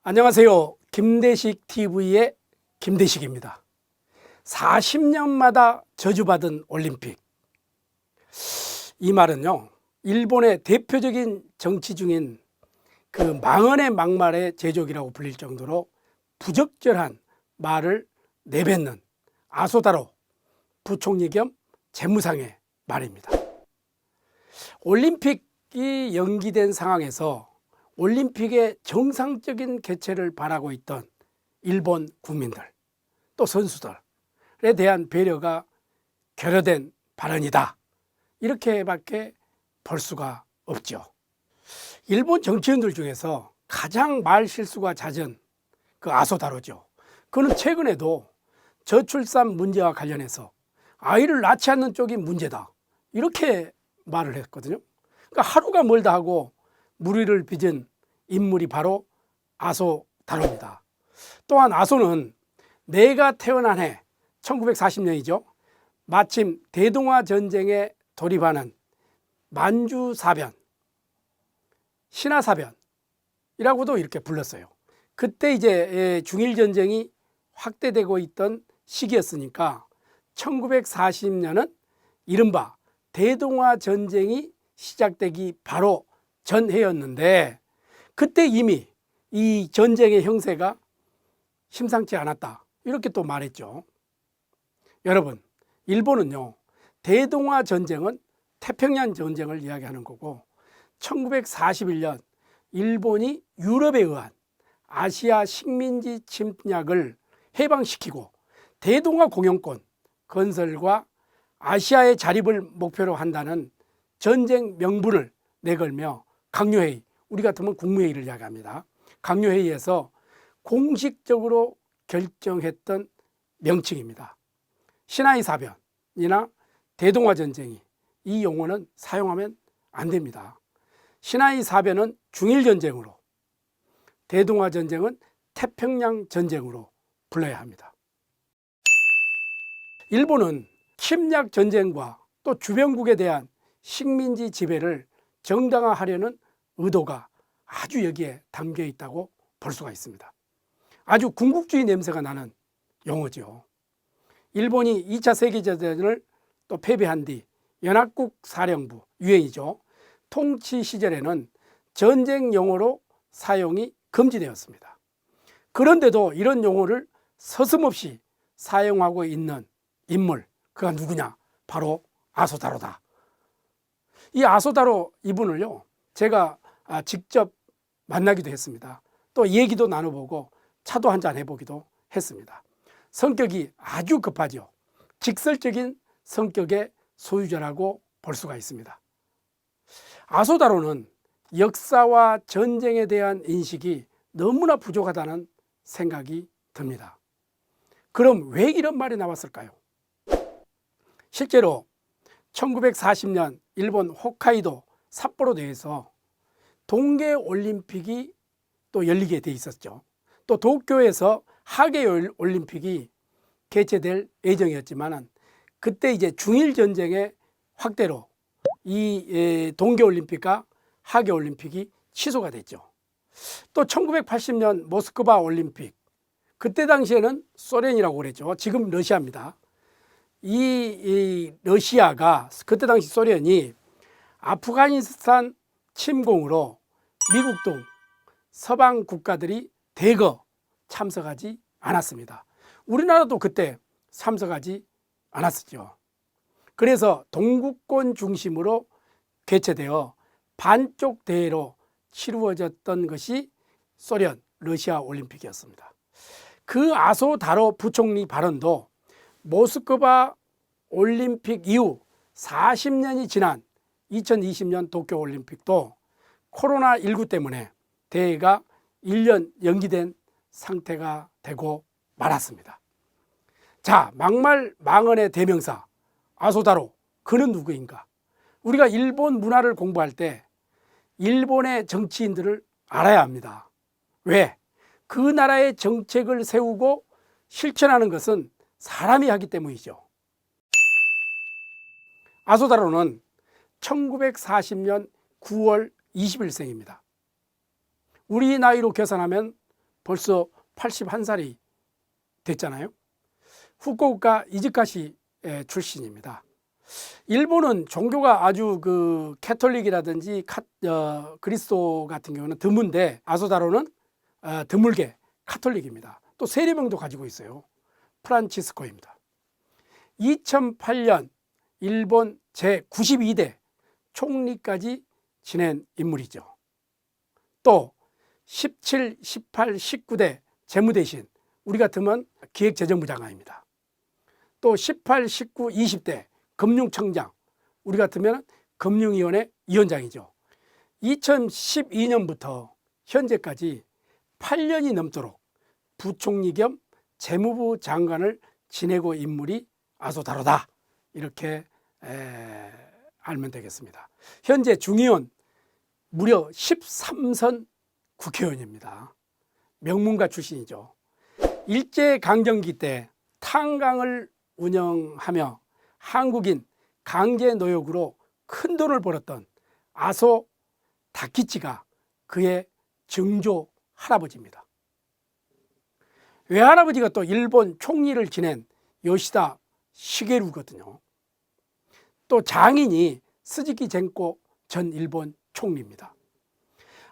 안녕하세요. 김대식 TV의 김대식입니다. 40년마다 저주받은 올림픽. 이 말은요, 일본의 대표적인 정치 중인 그 망언의 막말의 제조기라고 불릴 정도로 부적절한 말을 내뱉는 아소다로 부총리 겸 재무상의 말입니다. 올림픽이 연기된 상황에서 올림픽의 정상적인 개최를 바라고 있던 일본 국민들, 또 선수들에 대한 배려가 결여된 발언이다, 이렇게밖에 볼 수가 없죠. 일본 정치인들 중에서 가장 말 실수가 잦은 그 아소다로죠. 그는 최근에도 저출산 문제와 관련해서 아이를 낳지 않는 쪽이 문제다, 이렇게 말을 했거든요. 그러니까 하루가 멀다 하고 무리를 빚은 인물이 바로 아소다로입니다. 또한 아소는 내가 태어난 해 1940년이죠. 마침 대동아 전쟁에 돌입하는 만주사변, 신화사변이라고도 이렇게 불렀어요. 그때 이제 중일전쟁이 확대되고 있던 시기였으니까 1940년은 이른바 대동아 전쟁이 시작되기 바로 전해였는데, 그때 이미 이 전쟁의 형세가 심상치 않았다, 이렇게 또 말했죠. 여러분, 일본은요, 대동아 전쟁은 태평양 전쟁을 이야기하는 거고, 1941년 일본이 유럽에 의한 아시아 식민지 침략을 해방시키고 대동아 공영권 건설과 아시아의 자립을 목표로 한다는 전쟁 명분을 내걸며 강요회의, 우리 같으면 국무회의를 이야기합니다. 강요회의에서 공식적으로 결정했던 명칭입니다. 시나이 사변이나 대동아 전쟁이, 이 용어는 사용하면 안 됩니다. 시나이 사변은 중일 전쟁으로, 대동아 전쟁은 태평양 전쟁으로 불러야 합니다. 일본은 침략 전쟁과 또 주변국에 대한 식민지 지배를 정당화하려는 의도가 아주 여기에 담겨 있다고 볼 수가 있습니다. 아주 군국주의 냄새가 나는 용어죠. 일본이 2차 세계대전을 또 패배한 뒤 연합국 사령부, 유엔이죠, 통치 시절에는 전쟁 용어로 사용이 금지되었습니다. 그런데도 이런 용어를 서슴없이 사용하고 있는 인물, 그가 누구냐? 바로 아소다로다. 이 아소다로 이분을요, 제가 직접 만나기도 했습니다. 또 얘기도 나눠보고 차도 한잔 해보기도 했습니다. 성격이 아주 급하죠. 직설적인 성격의 소유자라고 볼 수가 있습니다. 아소다로는 역사와 전쟁에 대한 인식이 너무나 부족하다는 생각이 듭니다. 그럼 왜 이런 말이 나왔을까요? 실제로 1940년 일본 홋카이도 삿포로도에서 동계올림픽이 또 열리게 돼 있었죠. 또 도쿄에서 하계올림픽이 개최될 예정이었지만 그때 이제 중일전쟁의 확대로 이 동계올림픽과 하계올림픽이 취소가 됐죠. 또 1980년 모스크바 올림픽, 그때 당시에는 소련이라고 그랬죠. 지금 러시아입니다. 이 러시아가, 그때 당시 소련이 아프가니스탄 침공으로 미국 등 서방 국가들이 대거 참석하지 않았습니다. 우리나라도 그때 참석하지 않았었죠. 그래서 동구권 중심으로 개최되어 반쪽 대회로 치루어졌던 것이 소련, 러시아 올림픽이었습니다. 그 아소다로 부총리 발언도 모스크바 올림픽 이후 40년이 지난 2020년 도쿄올림픽도 코로나19 때문에 대회가 1년 연기된 상태가 되고 말았습니다. 자, 막말 망언의 대명사 아소다로, 그는 누구인가? 우리가 일본 문화를 공부할 때 일본의 정치인들을 알아야 합니다. 왜? 그 나라의 정책을 세우고 실천하는 것은 사람이 하기 때문이죠. 아소다로는 1940년 9월 20일생입니다. 우리 나이로 계산하면 벌써 81살이 됐잖아요. 후쿠오카 이즈카시 출신입니다. 일본은 종교가 아주 그 캐톨릭이라든지 그리스도 같은 경우는 드문데 아소다로는 드물게 카톨릭입니다. 또 세례명도 가지고 있어요. 프란치스코입니다. 2008년 일본 제92대 총리까지 지낸 인물이죠. 또 17, 18, 19대 재무대신, 우리 같으면 기획재정부 장관입니다. 또 18, 19, 20대 금융청장, 우리 같으면 금융위원회 위원장이죠. 2012년부터 현재까지 8년이 넘도록 부총리 겸 재무부 장관을 지내고 인물이 아소다로다, 이렇게 알면 되겠습니다. 현재 중의원 무려 13선 국회의원입니다. 명문가 출신이죠. 일제강점기 때 탄광을 운영하며 한국인 강제노역으로 큰 돈을 벌었던 아소 다키치가 그의 증조 할아버지입니다. 외할아버지가 또 일본 총리를 지낸 요시다 시게루거든요. 또 장인이 스즈키 젠코 전 일본 총리입니다.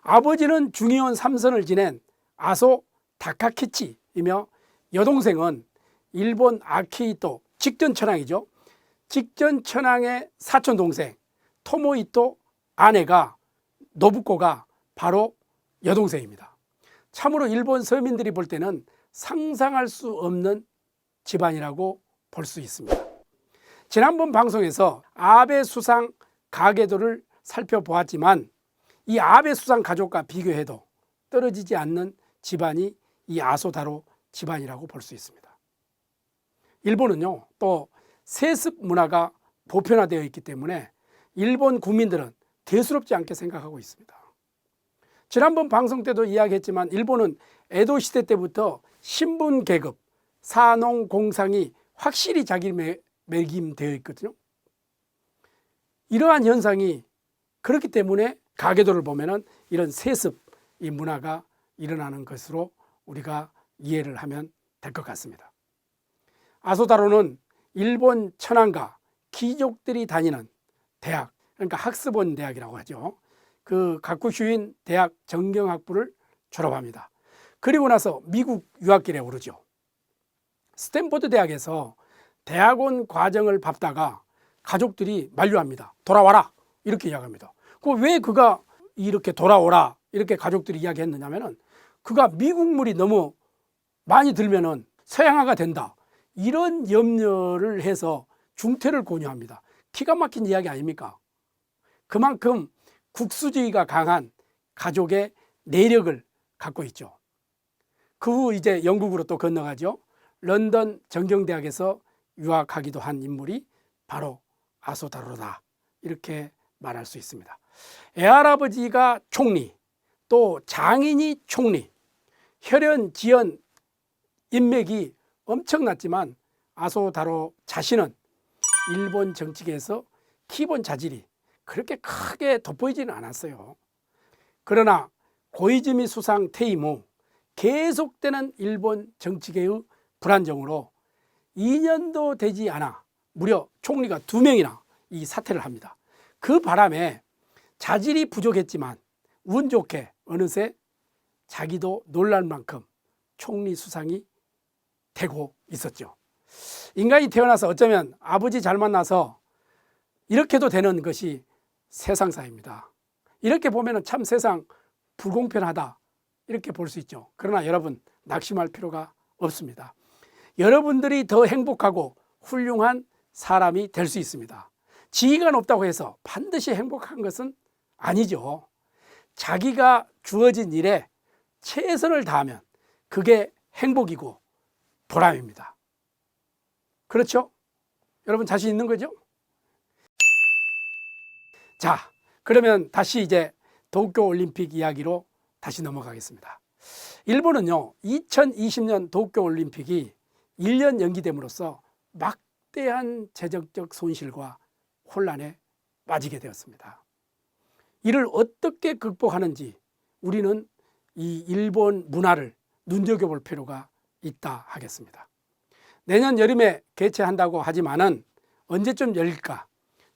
아버지는 중의원 3선을 지낸 아소 다카키치이며 여동생은 일본 아키히토 직전천황이죠. 직전천황의 사촌동생 토모히토 아내가 노부코가 바로 여동생입니다. 참으로 일본 서민들이 볼 때는 상상할 수 없는 집안이라고 볼 수 있습니다. 지난번 방송에서 아베 수상 가계도를 살펴보았지만 이 아베 수상 가족과 비교해도 떨어지지 않는 집안이 이 아소다로 집안이라고 볼 수 있습니다. 일본은요, 또 세습 문화가 보편화되어 있기 때문에 일본 국민들은 대수롭지 않게 생각하고 있습니다. 지난번 방송 때도 이야기했지만 일본은 에도 시대 때부터 신분 계급, 사농 공상이 확실히 자기매김되어 있거든요. 이러한 현상이 그렇기 때문에 가계도를 보면은 이런 세습, 이 문화가 일어나는 것으로 우리가 이해를 하면 될 것 같습니다. 아소다로는 일본 천황과 귀족들이 다니는 대학, 그러니까 학습원 대학이라고 하죠. 그 가쿠슈인 대학 정경학부를 졸업합니다. 그리고 나서 미국 유학길에 오르죠. 스탠포드 대학에서 대학원 과정을 밟다가 가족들이 만류합니다. 돌아와라, 이렇게 이야기합니다. 왜 그가 이렇게 돌아오라 이렇게 가족들이 이야기했느냐면은 그가 미국물이 너무 많이 들면은 서양화가 된다, 이런 염려를 해서 중퇴를 권유합니다. 기가 막힌 이야기 아닙니까? 그만큼 국수주의가 강한 가족의 내력을 갖고 있죠. 그 후 이제 영국으로 또 건너가죠. 런던 정경대학에서 유학하기도 한 인물이 바로 아소다로다, 이렇게 말할 수 있습니다. 애할아버지가 총리, 또 장인이 총리, 혈연, 지연, 인맥이 엄청났지만 아소다로 자신은 일본 정치계에서 기본 자질이 그렇게 크게 돋보이지는 않았어요. 그러나 고이즈미 수상 퇴임 후 계속되는 일본 정치계의 불안정으로 2년도 되지 않아 무려 총리가 2명이나 이 사퇴를 합니다. 그 바람에 자질이 부족했지만 운 좋게 어느새 자기도 놀랄 만큼 총리 수상이 되고 있었죠. 인간이 태어나서 어쩌면 아버지 잘 만나서 이렇게도 되는 것이 세상사입니다. 이렇게 보면 참 세상 불공평하다, 이렇게 볼 수 있죠. 그러나 여러분, 낙심할 필요가 없습니다. 여러분들이 더 행복하고 훌륭한 사람이 될 수 있습니다. 지위가 높다고 해서 반드시 행복한 것은 아니죠. 자기가 주어진 일에 최선을 다하면 그게 행복이고 보람입니다. 그렇죠? 여러분 자신 있는 거죠? 자, 그러면 다시 이제 도쿄올림픽 이야기로 다시 넘어가겠습니다. 일본은요, 2020년 도쿄올림픽이 1년 연기됨으로써 막대한 재정적 손실과 혼란에 빠지게 되었습니다. 이를 어떻게 극복하는지 우리는 이 일본 문화를 눈여겨볼 필요가 있다 하겠습니다. 내년 여름에 개최한다고 하지만은 언제쯤 열릴까?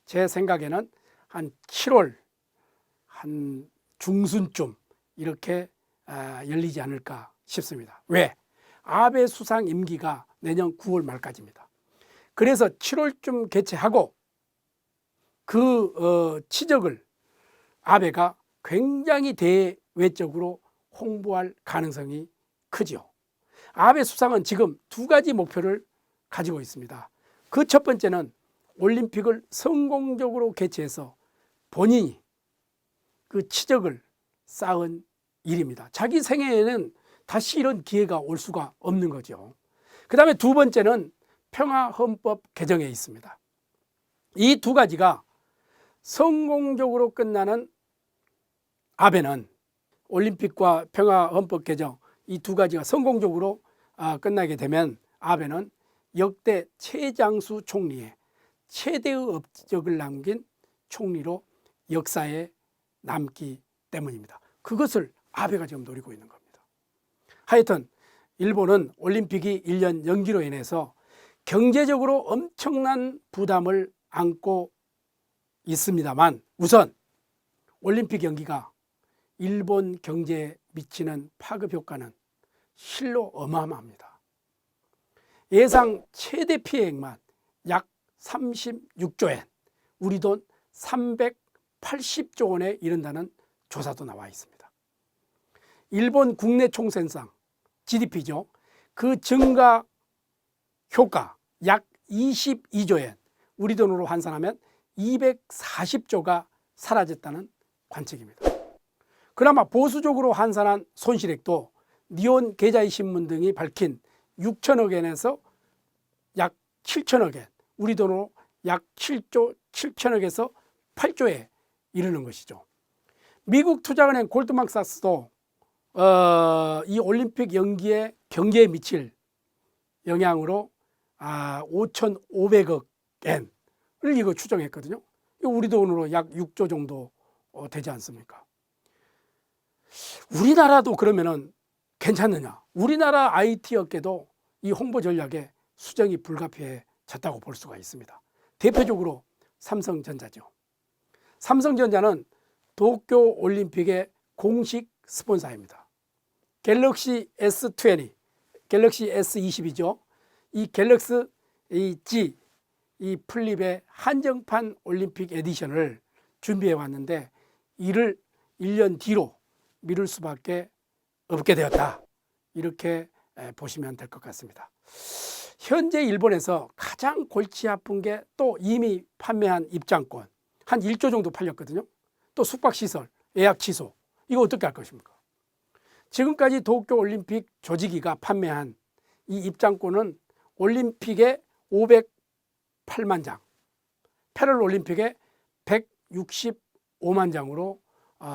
제 생각에는 한 7월 한 중순쯤 이렇게 열리지 않을까 싶습니다. 왜? 아베 수상 임기가 내년 9월 말까지입니다. 그래서 7월쯤 개최하고 그 치적을 아베가 굉장히 대외적으로 홍보할 가능성이 크죠. 아베 수상은 지금 두 가지 목표를 가지고 있습니다. 그 첫 번째는 올림픽을 성공적으로 개최해서 본인이 그 치적을 쌓은 일입니다. 자기 생애에는 다시 이런 기회가 올 수가 없는 거죠. 그 다음에 두 번째는 평화헌법 개정에 있습니다. 이 두 가지가 성공적으로 끝나는 아베는 올림픽과 평화헌법 개정 이 두 가지가 성공적으로 끝나게 되면 아베는 역대 최장수 총리의 최대의 업적을 남긴 총리로 역사에 남기 때문입니다. 그것을 아베가 지금 노리고 있는 겁니다. 하여튼 일본은 올림픽이 1년 연기로 인해서 경제적으로 엄청난 부담을 안고 있습니다만 우선 올림픽 연기가 일본 경제에 미치는 파급 효과는 실로 어마어마합니다. 예상 최대 피해액만 약 36조 엔, 우리 돈 380조 원에 이른다는 조사도 나와 있습니다. 일본 국내 총생산 GDP죠. 그 증가 효과 약 22조 엔, 우리 돈으로 환산하면 240조가 사라졌다는 관측입니다. 그나마 보수적으로 환산한 손실액도 니혼 계좌이 신문 등이 밝힌 6천억 엔에서 약 7천억 엔, 우리 돈으로 약 7조 7천억에서 8조에 이르는 것이죠. 미국 투자은행 골드만삭스도 이 올림픽 연기에 경제에 미칠 영향으로 5,500억 엔을 이거 추정했거든요. 이거 우리 돈으로 약 6조 정도 되지 않습니까? 우리나라도 그러면은 괜찮느냐? 우리나라 IT 업계도 이 홍보 전략에 수정이 불가피해졌다고 볼 수가 있습니다. 대표적으로 삼성전자죠. 삼성전자는 도쿄 올림픽의 공식 스폰서입니다. 갤럭시 S20, 갤럭시 S20이죠. 이 갤럭시 G 이 플립의 한정판 올림픽 에디션을 준비해 왔는데 이를 1년 뒤로 미룰 수밖에 없게 되었다. 이렇게 보시면 될 것 같습니다. 현재 일본에서 가장 골치 아픈 게 또 이미 판매한 입장권 한 1조 정도 팔렸거든요. 또 숙박시설, 예약 취소 이거 어떻게 할 것입니까? 지금까지 도쿄올림픽 조직위가 판매한 이 입장권은 올림픽에 508만 장, 패럴올림픽에 165만 장으로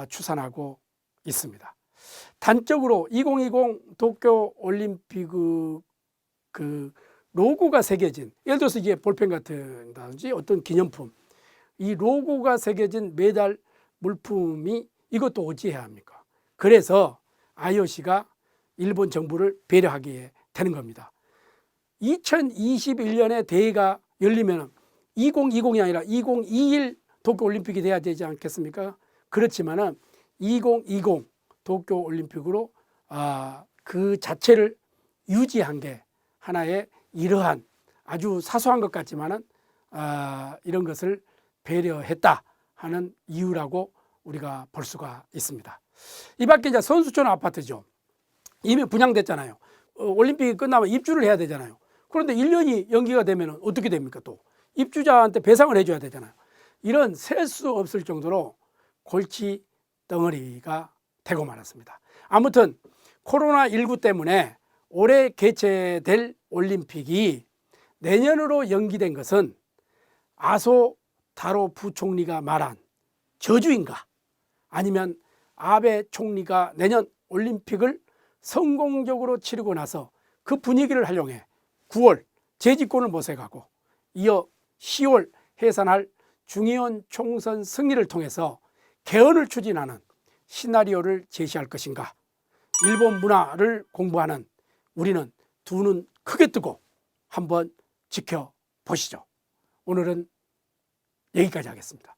추산하고 있습니다. 단적으로 2020 도쿄올림픽 그 로고가 새겨진, 예를 들어서 이게 볼펜 같은다든지 어떤 기념품, 이 로고가 새겨진 메달 물품이 이것도 어찌해야 합니까? 그래서 IOC가 일본 정부를 배려하게 되는 겁니다. 2021년에 대회가 열리면 2020이 아니라 2021 도쿄올림픽이 돼야 되지 않겠습니까? 그렇지만은 2020 도쿄올림픽으로 그 자체를 유지한 게 하나의 이러한 아주 사소한 것 같지만은 이런 것을 배려했다 하는 이유라고 우리가 볼 수가 있습니다. 이 밖에 이제 선수촌 아파트죠. 이미 분양됐잖아요. 올림픽이 끝나면 입주를 해야 되잖아요. 그런데 1년이 연기가 되면 어떻게 됩니까? 또 입주자한테 배상을 해줘야 되잖아요. 이런 셀 수 없을 정도로 골치 덩어리가 되고 말았습니다. 아무튼 코로나19 때문에 올해 개최될 올림픽이 내년으로 연기된 것은 아소 다로 부총리가 말한 저주인가, 아니면 아베 총리가 내년 올림픽을 성공적으로 치르고 나서 그 분위기를 활용해 9월 재집권을 모색하고 이어 10월 해산할 중의원 총선 승리를 통해서 개헌을 추진하는 시나리오를 제시할 것인가, 일본 문화를 공부하는 우리는 두 눈 크게 뜨고 한번 지켜보시죠. 오늘은 여기까지 하겠습니다.